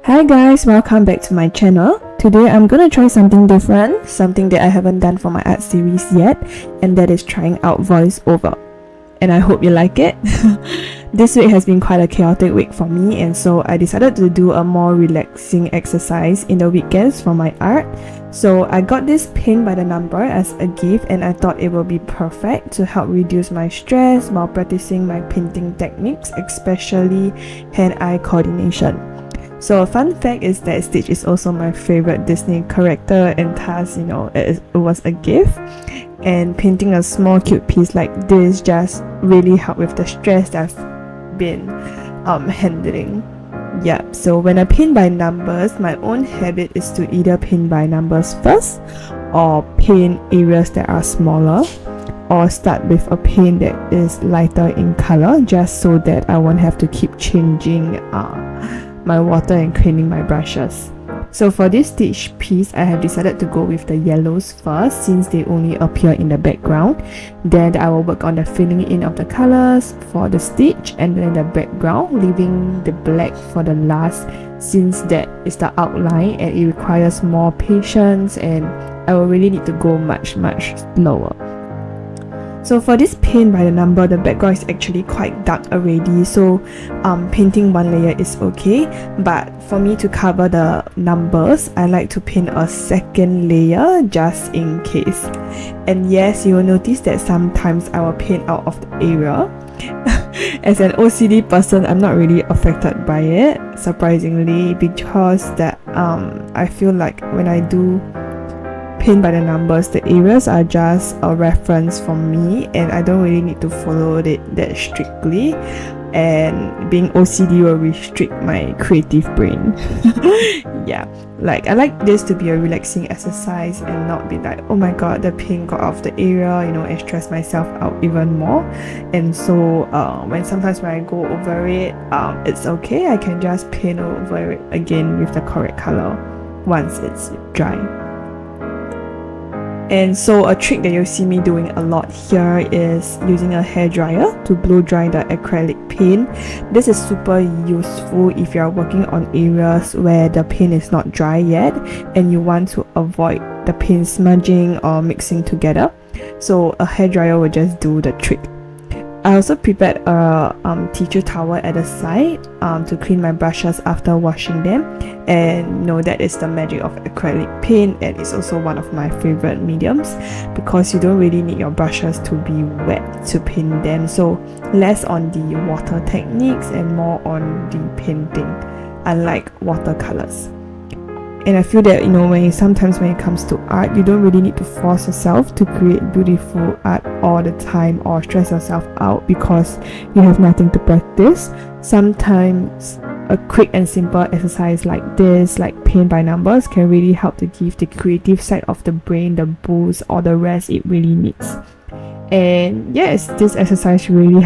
Hi guys, welcome back to my channel. Today I'm gonna try something different, something that I haven't done for my art series yet, and that is trying out voiceover. And I hope you like it. This week has been quite a chaotic week for me, and so I decided to do a more relaxing exercise in the weekends for my art. So I got this pin by the number as a gift, and I thought it would be perfect to help reduce my stress while practicing my painting techniques, especially hand-eye coordination. So a fun fact is that Stitch is also my favorite Disney character, and thus, it was a gift. And painting a small cute piece like this just really helped with the stress that I've been handling. Yep, so when I pin by numbers, my own habit is to either pin by numbers first, or paint areas that are smaller, or start with a paint that is lighter in color, just so that I won't have to keep changing my water and cleaning my brushes. So for this Stitch piece, I have decided to go with the yellows first, since they only appear in the background. Then I will work on the filling in of the colors for the Stitch and then the background, leaving the black for the last, since that is the outline and it requires more patience and I will really need to go much slower. So for this paint by the number, the background is actually quite dark already, so painting one layer is okay. But for me to cover the numbers, I like to paint a second layer just in case. And yes, you will notice that sometimes I will paint out of the area. As an OCD person, I'm not really affected by it, surprisingly, because that I feel like when I do paint by the numbers, the areas are just a reference for me and I don't really need to follow it that strictly, and being OCD will restrict my creative brain. Yeah, like I like this to be a relaxing exercise and not be like, oh my god, the paint got off the area, and stress myself out even more. And so sometimes when I go over it, it's okay, I can just paint over it again with the correct color once it's dry. And so a trick that you'll see me doing a lot here is using a hairdryer to blow dry the acrylic paint. This is super useful if you're working on areas where the paint is not dry yet and you want to avoid the paint smudging or mixing together. So a hairdryer will just do the trick. I also prepared a tissue towel at the side to clean my brushes after washing them, and that is the magic of acrylic paint, and it's also one of my favorite mediums because you don't really need your brushes to be wet to paint them, so less on the water techniques and more on the painting, unlike watercolors. And I feel that sometimes when it comes to art, you don't really need to force yourself to create beautiful art all the time or stress yourself out because you have nothing to practice. Sometimes a quick and simple exercise like this, like paint by numbers, can really help to give the creative side of the brain the boost or the rest it really needs. And yes, this exercise really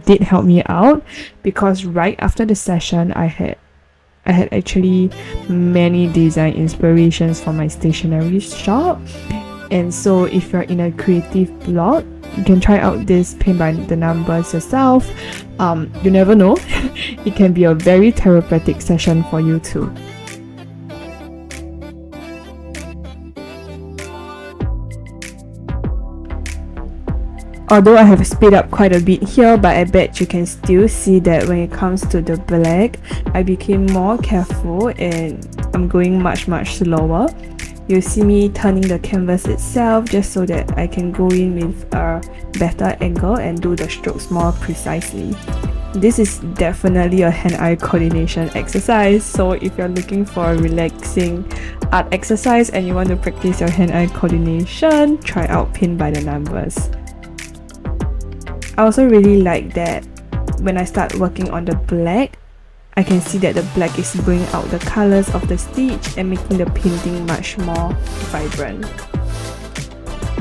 did help me out, because right after the session I had actually many design inspirations from my stationery shop. And so if you're in a creative block, you can try out this paint by the numbers yourself. You never know, it can be a very therapeutic session for you too. Although I have sped up quite a bit here, but I bet you can still see that when it comes to the black, I became more careful and I'm going much slower. You'll see me turning the canvas itself just so that I can go in with a better angle and do the strokes more precisely. This is definitely a hand-eye coordination exercise, so if you're looking for a relaxing art exercise and you want to practice your hand-eye coordination, try out paint by the numbers. I also really like that when I start working on the black, I can see that the black is bringing out the colors of the Stitch and making the painting much more vibrant.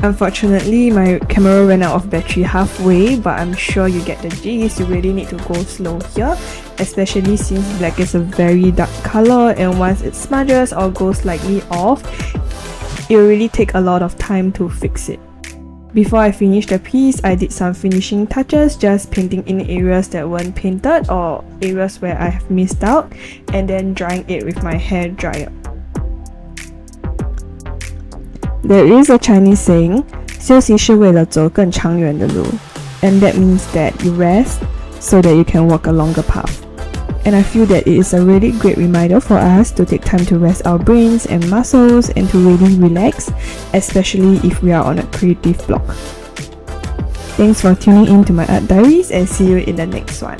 Unfortunately, my camera ran out of battery halfway, but I'm sure you get the gist. You really need to go slow here, especially since black is a very dark color, and once it smudges or goes slightly off, it will really take a lot of time to fix it. Before I finished the piece, I did some finishing touches, just painting in areas that weren't painted or areas where I have missed out, and then drying it with my hair dryer. There is a Chinese saying, 休息是为了走更长远的路, and that means that you rest so that you can walk a longer path. And I feel that it is a really great reminder for us to take time to rest our brains and muscles and to really relax, especially if we are on a creative block. Thanks for tuning in to my art diaries, and see you in the next one.